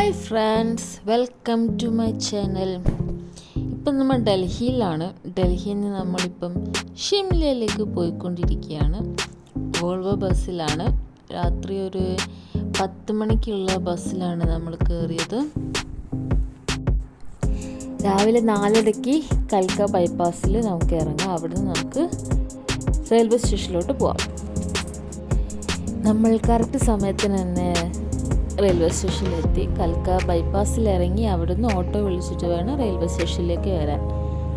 Hi friends, welcome to my channel. ഇപ്പം നമ്മൾ ഡൽഹിയിലാണ്. ഡൽഹിയിൽ നിന്ന് നമ്മളിപ്പം ഷിംലയിലേക്ക് പോയിക്കൊണ്ടിരിക്കുകയാണ്. വോൾവോ ബസ്സിലാണ്. രാത്രി ഒരു 10 മണിക്കുള്ള ബസ്സിലാണ് നമ്മൾ കയറിയത്. രാവിലെ 4:30 കൽക്ക ബൈപ്പാസിൽ നമുക്ക് ഇറങ്ങാം. അവിടുന്ന് നമുക്ക് റെയിൽവേ സ്റ്റേഷനിലോട്ട് പോവാം. നമ്മൾ കറക്റ്റ് സമയത്തിന് തന്നെ റെയിൽവേ സ്റ്റേഷനിലെത്തി. കൽക്ക ബൈപ്പാസിൽ ഇറങ്ങി അവിടുന്ന് ഓട്ടോ വിളിച്ചിട്ട് വേണം റെയിൽവേ സ്റ്റേഷനിലേക്ക് വരാൻ.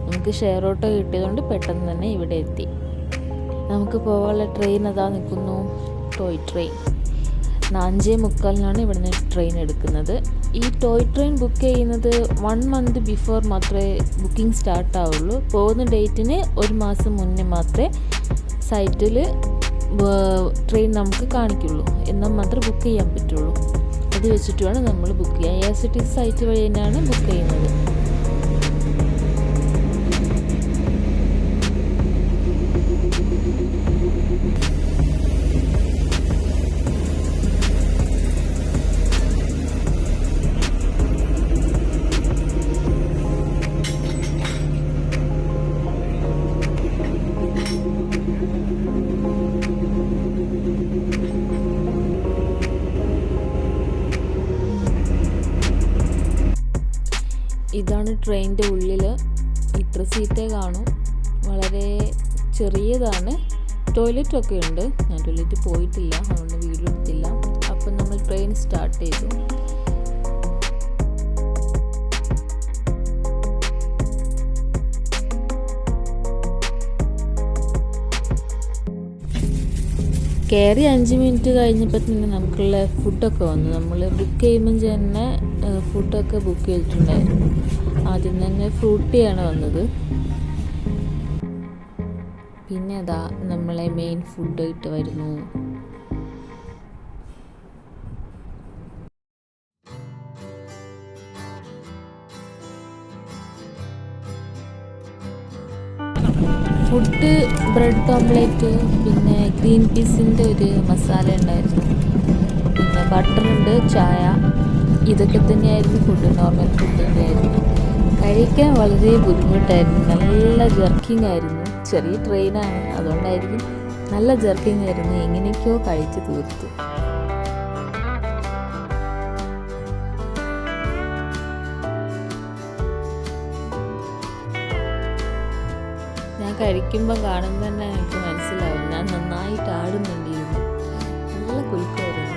നമുക്ക് ഷെയർ ഓട്ടോ കിട്ടിയതുകൊണ്ട് പെട്ടെന്ന് തന്നെ ഇവിടെ എത്തി. നമുക്ക് പോകാനുള്ള ട്രെയിൻ അതാ നിൽക്കുന്നു, ടോയ് ട്രെയിൻ. 4:45 ഇവിടുന്ന് ട്രെയിൻ എടുക്കുന്നത്. ഈ ടോയ് ട്രെയിൻ ബുക്ക് ചെയ്യുന്നത് 1 month ബിഫോർ മാത്രമേ ബുക്കിംഗ് സ്റ്റാർട്ട് ആവുള്ളൂ. പോകുന്ന ഡേറ്റിന് 1 മാസം മുന്നേ മാത്രമേ സൈറ്റിൽ ട്രെയിൻ നമുക്ക് കാണിക്കുള്ളൂ. എന്നാൽ മാത്രമേ ബുക്ക് ചെയ്യാൻ പറ്റുള്ളൂ. അത് വെച്ചിട്ട് വേണം നമ്മൾ ബുക്ക് ചെയ്യാൻ. AIRCTC സൈറ്റ് വഴി തന്നെയാണ് ബുക്ക് ചെയ്യുന്നത്. ഇതാണ് ട്രെയിനിൻ്റെ ഉള്ളിൽ. ഇത്ര സീറ്റേ കാണും. വളരെ ചെറിയതാണ്. ടോയ്ലറ്റൊക്കെ ഉണ്ട്. ഞാൻ ടോയ്ലറ്റ് പോയിട്ടില്ല, അതുകൊണ്ട് വീഡിയോ എടുത്തില്ല. അപ്പം നമ്മൾ ട്രെയിൻ സ്റ്റാർട്ട് ചെയ്തു. കയറി 5 മിനിറ്റ് കഴിഞ്ഞപ്പോൾ തന്നെ നമുക്കുള്ള ഫുഡൊക്കെ വന്നു. നമ്മൾ ബുക്ക് ചെയ്യുമ്പോൾ തന്നെ ഫുഡൊക്കെ ബുക്ക് ചെയ്തിട്ടുണ്ടായിരുന്നു. ആദ്യം തന്നെ ഫ്രൂട്ടിയാണ് വന്നത്. പിന്നെ അതാ നമ്മളെ മെയിൻ ഫുഡ് ഇട്ട് വരുന്നു. ഫുഡ് ബ്രെഡ് ഓംലേറ്റ്, പിന്നെ ഗ്രീൻ പീസിൻ്റെ ഒരു മസാല ഉണ്ടായിരുന്നു, പിന്നെ ബട്ടറുണ്ട്, ചായ. ഇതൊക്കെ തന്നെയായിരുന്നു ഫുഡ്. നോർമൽ ഫുഡ് തന്നെയായിരുന്നു. കഴിക്കാൻ വളരെ ബുദ്ധിമുട്ടായിരുന്നു. നല്ല ജർക്കിംഗ് ആയിരുന്നു. ചെറിയ ട്രെയിനാണ്, അതുകൊണ്ടായിരിക്കും നല്ല ജർക്കിംഗ് ആയിരുന്നു. എങ്ങനെയൊക്കെയോ കഴിച്ച് തീർത്തു. ഞാൻ കഴിക്കുമ്പോൾ കാണുമ്പോൾ തന്നെ എനിക്ക് മനസ്സിലാവും ഞാൻ നന്നായിട്ട് ആടുന്നുണ്ടിരുന്നു. നല്ല കുലുക്കമായിരുന്നു.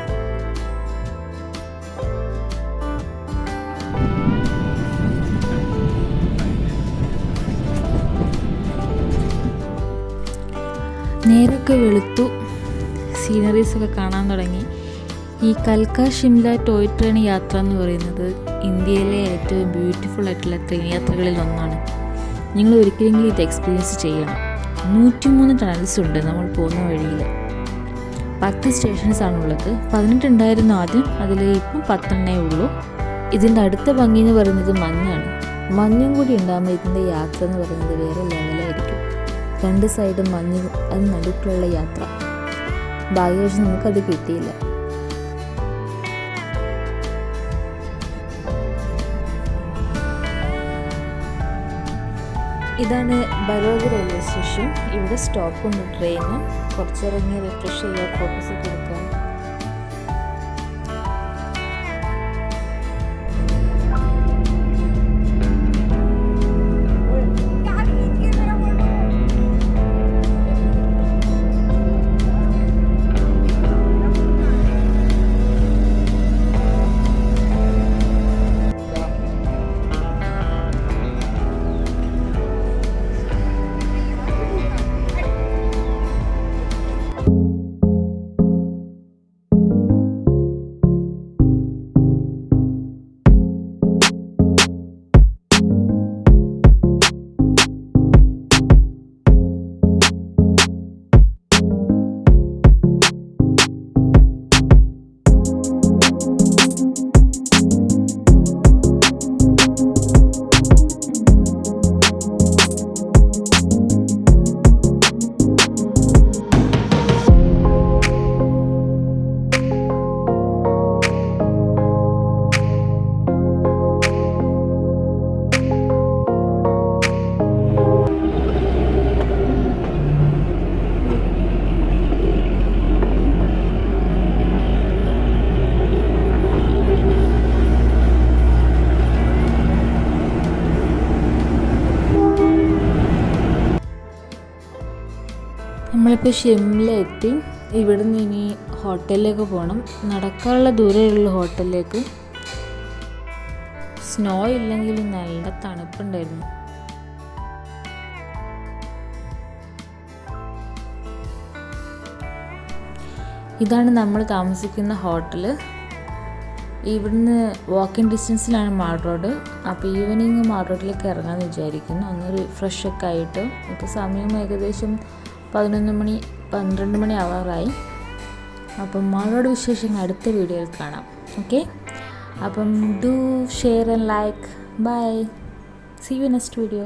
നേരൊക്കെ വെളുത്തു. സീനറീസൊക്കെ കാണാൻ തുടങ്ങി. ഈ കൽക്ക ഷിംല ടോയ് ട്രെയിൻ യാത്ര എന്ന് പറയുന്നത് ഇന്ത്യയിലെ ഏറ്റവും ബ്യൂട്ടിഫുൾ ആയിട്ടുള്ള ട്രെയിൻ യാത്രകളിൽ ഒന്നാണ്. നിങ്ങൾ ഒരിക്കലെങ്കിലും ഇത് എക്സ്പീരിയൻസ് ചെയ്യണം. 103 ടണൽസ് ഉണ്ട് നമ്മൾ പോകുന്ന വഴിയിൽ. 10 സ്റ്റേഷൻസ് ആണുള്ളത്. 18 ഉണ്ടായിരുന്നു ആദ്യം, അതിൽ ഇപ്പം 10 ഉള്ളൂ. ഇതിൻ്റെ അടുത്ത ഭംഗി എന്ന് പറയുന്നത് മഞ്ഞാണ്. മഞ്ഞും കൂടി ഉണ്ടാകുമ്പോൾ ഇതിൻ്റെ യാത്ര എന്ന് പറയുന്നത് വേറെ ലെവലായിരിക്കും. 2 സൈഡും മഞ്ഞ്, അത് നടുക്കുള്ള യാത്ര. ഭാഗ്യവശം നമുക്കത് കിട്ടിയില്ല. ഇതാണ് ബരോഗ് റെയിൽവേ സ്റ്റേഷൻ. ഇവിടെ സ്റ്റോപ്പുണ്ട് ട്രെയിന്. കുറച്ചിറങ്ങി റിഫ്രഷ് ചെയ്യുക, ഫോട്ടോസ് ഒക്കെ എടുക്കാം. നമ്മളിപ്പോൾ ഷിംല എത്തി. ഇവിടുന്ന് ഇനി ഹോട്ടലിലേക്ക് പോകണം. നടക്കാനുള്ള ദൂരമുള്ള ഹോട്ടലിലേക്ക്. സ്നോ ഇല്ലെങ്കിൽ നല്ല തണുപ്പുണ്ടായിരുന്നു. ഇതാണ് നമ്മൾ താമസിക്കുന്ന ഹോട്ടൽ. ഇവിടുന്ന് വാക്കിംഗ് ഡിസ്റ്റൻസിലാണ് മാൾ റോഡ്. അപ്പോൾ ഈവനിങ് മാൾ റോഡിലേക്ക് ഇറങ്ങാമെന്ന് വിചാരിക്കുന്നു, ഒന്ന് ഫ്രഷൊക്കെ ആയിട്ട്. ഇപ്പോൾ സമയം ഏകദേശം 12 മണി ആവാറായി. അപ്പം മാൾ റോഡ് വിശേഷങ്ങൾ അടുത്ത വീഡിയോയിൽ കാണാം. ഓക്കെ, അപ്പം do share and like. Bye, see you next video.